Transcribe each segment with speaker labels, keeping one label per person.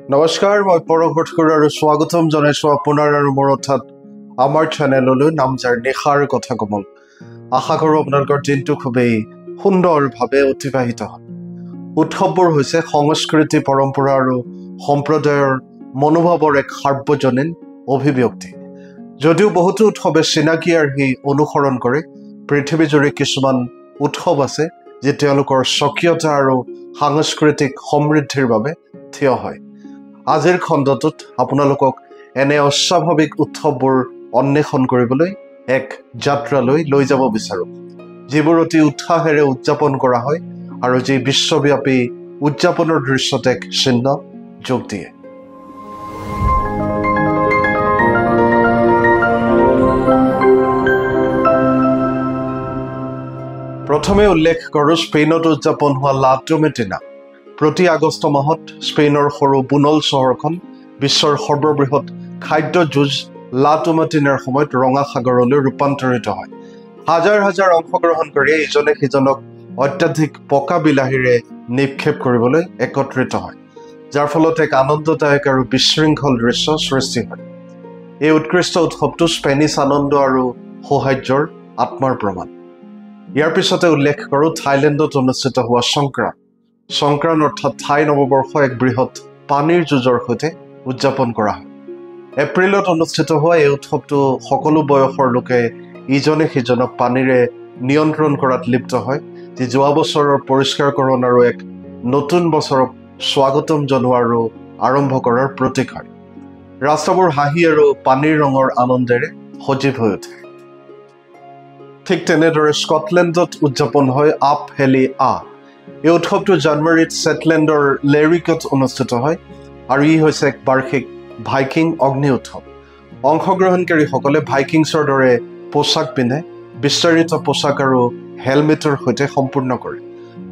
Speaker 1: নমস্কাৰ মই পৰৱৰ্তী আৰু স্বাগতম জনাইছো আপোনাৰ আৰু মোৰ অৰ্থাৎ আমাৰ চেনেললৈ নামজাৰ নিশাৰ কথা কমল আশা কৰোঁ আপোনালোকৰ দিনটো খুবেই সুন্দৰভাৱে অতিবাহিত হয় উৎসৱবোৰ হৈছে সংস্কৃতি পৰম্পৰা আৰু সম্প্ৰদায়ৰ মনোভাৱৰ এক সাৰ্বজনীন অভিব্যক্তি যদিও বহুতো উৎসৱে চিনাকি আৰ্হি অনুসৰণ কৰে পৃথিৱীজুৰি কিছুমান উৎসৱ আছে যে তেওঁলোকৰ স্বকীয়তা আৰু সাংস্কৃতিক সমৃদ্ধিৰ বাবে থিয় হয় আজিৰ খণ্ডটোত আপোনালোকক এনে অস্বাভাৱিক উৎসৱবোৰ অন্বেষণ কৰিবলৈ এক যাত্ৰালৈ লৈ যাব বিচাৰোঁ যিবোৰ অতি উৎসাহেৰে উদযাপন কৰা হয় আৰু যি বিশ্বব্যাপী উদযাপনৰ দৃশ্যত এক চিহ্ন যোগ দিয়ে প্ৰথমে উল্লেখ কৰোঁ স্পেইনত উদযাপন হোৱা লা টমেটিনা প্ৰতি আগষ্ট মাহত স্পেইনৰ সৰু বুনল চহৰখন বিশ্বৰ সৰ্ববৃহৎ খাদ্য যুঁজ লা টমেটিনাৰ সময়ত ৰঙা সাগৰলৈ ৰূপান্তৰিত হয় হাজাৰ হাজাৰ অংশগ্ৰহণকাৰীয়ে ইজনে সিজনক অত্যাধিক পকা বিলাহীৰে নিক্ষেপ কৰিবলৈ একত্ৰিত হয় যাৰ ফলত এক আনন্দদায়ক আৰু বিশৃংখল দৃশ্য সৃষ্টি হয় এই উৎকৃষ্ট উৎসৱটো স্পেনিছ আনন্দ আৰু সৌহাৰ্যৰ আত্মাৰ প্ৰমাণ ইয়াৰ পিছতে উল্লেখ কৰোঁ থাইলেণ্ডত অনুষ্ঠিত হোৱা সংক্ৰান অৰ্থাৎ থাই নৱবৰ্ষ এক বৃহৎ পানীৰ যুঁজৰ সৈতে উদযাপন কৰা হয় এপ্ৰিলত অনুষ্ঠিত হোৱা এই উৎসৱটো সকলো বয়সৰ লোকে ইজনে সিজনক পানীৰে নিয়ন্ত্ৰণ কৰাত লিপ্ত হয় যি যোৱা বছৰৰ পৰিষ্কাৰকৰণ আৰু এক নতুন বছৰক স্বাগতম জনোৱা আৰু আৰম্ভ কৰাৰ প্ৰতীক হয় ৰাস্তাবোৰ হাঁহি আৰু পানীৰ ৰঙৰ আনন্দেৰে সজীৱ হৈ উঠে ঠিক তেনেদৰে স্কটলেণ্ডত উদযাপন হয় আপ হেলি এই উৎসৱটো জানুৱাৰীত ছেটলেণ্ডৰ লেৰিকত অনুষ্ঠিত হয় আৰু ই হৈছে এক বাৰ্ষিক ভাইকিং অগ্নি উৎসৱ অংশগ্ৰহণকাৰীসকলে ভাইকিংছৰ দৰে পোছাক পিন্ধে বিস্তাৰিত পোছাক আৰু হেলমেটৰ সৈতে সম্পূৰ্ণ কৰে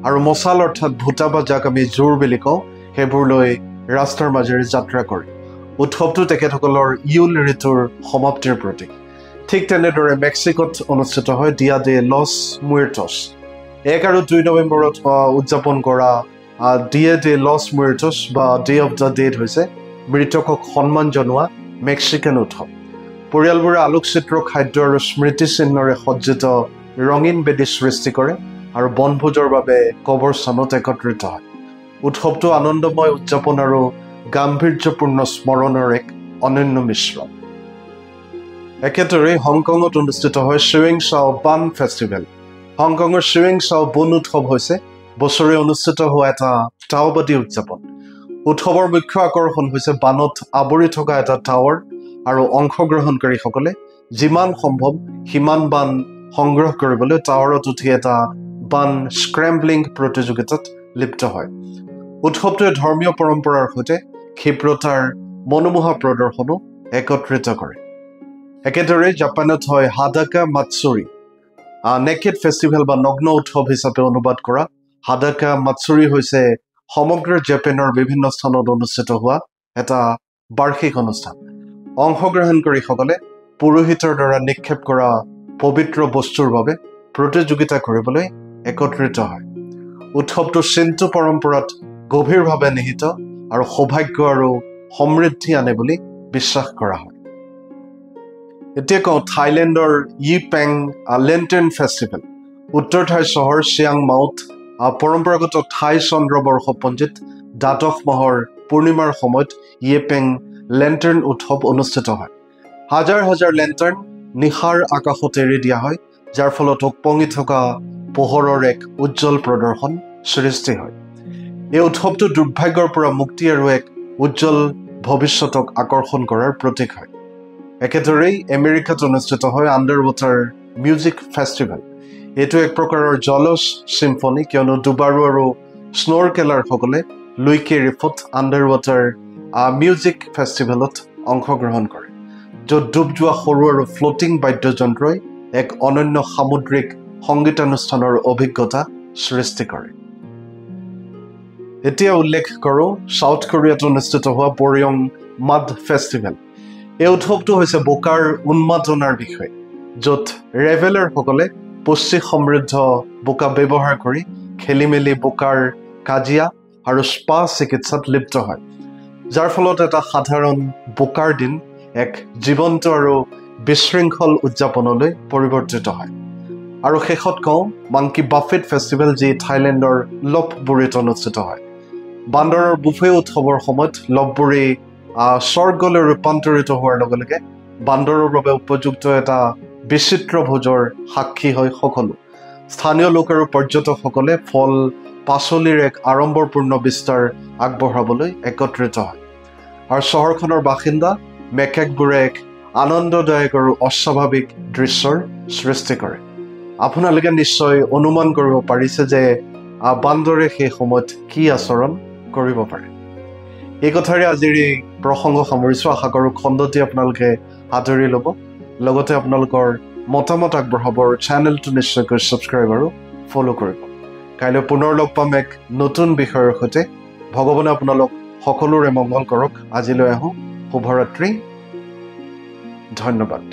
Speaker 1: আৰু মছাল অৰ্থাৎ ভূতা বা যাক আমি জোৰ বুলি কওঁ সেইবোৰ লৈ ৰাস্তাৰ মাজেৰে যাত্ৰা কৰে উৎসৱটো তেখেতসকলৰ ইউল ঋতুৰ সমাপ্তিৰ প্ৰতীক ঠিক তেনেদৰে মেক্সিকোত অনুষ্ঠিত হয় দিয়া দে লছ মুয়েৰ্টছ 1 আৰু 2 নৱেম্বৰত উদযাপন কৰা ডিয়ে ডে লছ মুয়েৰ্টছ বা ডে অফ দ্য ডেড হৈছে মৃতকক সন্মান জনোৱা মেক্সিকান উৎসৱ পৰিয়ালবোৰে আলোকচিত্ৰ খাদ্য আৰু স্মৃতিচিহ্নৰে সজ্জিত ৰঙীন বেদী সৃষ্টি কৰে আৰু বনভোজৰ বাবে কবৰস্থানত একত্ৰিত হয় উৎসৱটো আনন্দময় উদযাপন আৰু গাম্ভীৰ্যপূৰ্ণ স্মৰণৰ এক অনন্য মিশ্ৰণ একেদৰে হংকঙত অনুষ্ঠিত হয় শ্বিউং চাও বান ফেষ্টিভেল হংকঙৰ শ্বিউং চাও বুন উৎসৱ হৈছে বছৰে অনুষ্ঠিত হোৱা এটা টাওবাদী উদযাপন উৎসৱৰ মুখ্য আকৰ্ষণ হৈছে বানত আৱৰি থকা এটা টাৱাৰ আৰু অংশগ্ৰহণকাৰীসকলে যিমান সম্ভৱ সিমান বান সংগ্ৰহ কৰিবলৈ টাৱাৰত উঠি এটা বান স্ক্ৰেম্বলিং প্ৰতিযোগিতাত লিপ্ত হয় উৎসৱটোৱে ধৰ্মীয় পৰম্পৰাৰ সৈতে ক্ষিপ্ৰতাৰ মনোমোহা প্ৰদৰ্শনো একত্ৰিত কৰে একেদৰে জাপানত হয় হাদাকা মাটচুৰি নেকেড ফেষ্টিভেল বা নগ্ন উৎসৱ হিচাপে অনুবাদ কৰা হাদাকা মাটচুৰি হৈছে সমগ্ৰ জাপানৰ বিভিন্ন স্থানত অনুষ্ঠিত হোৱা এটা বাৰ্ষিক অনুষ্ঠান অংশগ্ৰহণকাৰীসকলে পুৰোহিতৰ দ্বাৰা নিক্ষেপ কৰা পবিত্ৰ বস্তুৰ বাবে প্ৰতিযোগিতা কৰিবলৈ একত্ৰিত হয় উৎসৱটো চিন্তু পৰম্পৰাত গভীৰভাৱে নিহিত আৰু সৌভাগ্য আৰু সমৃদ্ধি আনে বুলি বিশ্বাস কৰা হয় এতিয়া কওঁ থাইলেণ্ডৰ ইপেং লেণ্টাৰ্ণ ফেষ্টিভেল উত্তৰ থাই চহৰ চিয়াং মাউত পৰম্পৰাগত থাই চন্দ্ৰবৰ্ষপঞ্জীত দ্বাদশ মাহৰ পূৰ্ণিমাৰ সময়ত ইপেং লেণ্টাৰ্ণ উৎসৱ অনুষ্ঠিত হয় হাজাৰ হাজাৰ লেণ্টাৰ্ণ নিশাৰ আকাশত এৰি দিয়া হয় যাৰ ফলত ওপঙি থকা পোহৰৰ এক উজ্জ্বল প্ৰদৰ্শন সৃষ্টি হয় এই উৎসৱটো দুৰ্ভাগ্যৰ পৰা মুক্তি আৰু এক উজ্জ্বল ভৱিষ্যতক আকৰ্ষণ কৰাৰ প্ৰতীক হয় একেদৰেই আমেৰিকাত অনুষ্ঠিত হয় আণ্ডাৰ ৱাটাৰ মিউজিক ফেষ্টিভেল এইটো এক প্ৰকাৰৰ জলজ চিম্ফনী কিয়নো ডুবাৰু আৰু স্নৰকেলাৰসকলে লুইকে ৰিফত আণ্ডাৰ ৱাটাৰ মিউজিক ফেষ্টিভেলত অংশগ্ৰহণ কৰে য'ত ডুব যোৱা সৰু আৰু ফ্লোটিং বাদ্যযন্ত্ৰই এক অনন্য সামুদ্ৰিক সংগীতানুষ্ঠানৰ অভিজ্ঞতা সৃষ্টি কৰে এতিয়া উল্লেখ কৰোঁ সাউথ কোৰিয়াত অনুষ্ঠিত হোৱা বৰিয়ং মাড ফেষ্টিভেল এই উৎসৱটো হৈছে বোকাৰ উন্মাদনাৰ বিষয় য'ত ৰেভেলাৰসকলে পুষ্টি সমৃদ্ধ বোকা ব্যৱহাৰ কৰি খেলি মেলি বোকাৰ কাজিয়া আৰু স্পা চিকিৎসাত লিপ্ত হয় যাৰ ফলত এটা সাধাৰণ বোকাৰ দিন এক জীৱন্ত আৰু বিশৃংখল উদযাপনলৈ পৰিৱৰ্তিত হয়। আৰু শেষত কওঁ মাংকি বাফেট ফেষ্টিভেল, যি থাইলেণ্ডৰ লপবুৰীত অনুষ্ঠিত হয়। বান্দৰৰ বুফে উৎসৱৰ সময়ত লপবুৰী স্বৰ্গলৈ ৰূপান্তৰিত হোৱাৰ লগে লগে বান্দৰৰ বাবে উপযুক্ত এটা বিচিত্ৰ ভোজৰ সাক্ষী হয় সকলো। স্থানীয় লোক আৰু পৰ্যটকসকলে ফল পাচলিৰ এক আড়ম্বৰপূৰ্ণ বিস্তাৰ আগবঢ়াবলৈ একত্ৰিত হয়। আৰু চহৰখনৰ বাসিন্দা মেকেকবোৰে এক আনন্দদায়ক আৰু অস্বাভাৱিক দৃশ্যৰ সৃষ্টি কৰে। আপোনালোকে নিশ্চয় অনুমান কৰিব পাৰিছে যে বান্দৰে সেই সময়ত কি আচৰণ কৰিব পাৰে। এই কথাৰে আজিৰ এই প্ৰসংগ সামৰিছোঁ। আশা কৰোঁ খণ্ডটি আপোনালোকে আদৰি ল'ব, লগতে আপোনালোকৰ মতামত আগবঢ়াব আৰু চেনেলটো নিশ্চয়কৈ ছাবস্ক্ৰাইব আৰু ফ'ল' কৰিব। কাইলৈ পুনৰ লগ পাম এক নতুন বিষয়ৰ সৈতে। ভগৱানে আপোনালোক সকলোৰে মংগল কৰক। আজিলৈ আহোঁ। শুভৰাত্ৰি। ধন্যবাদ।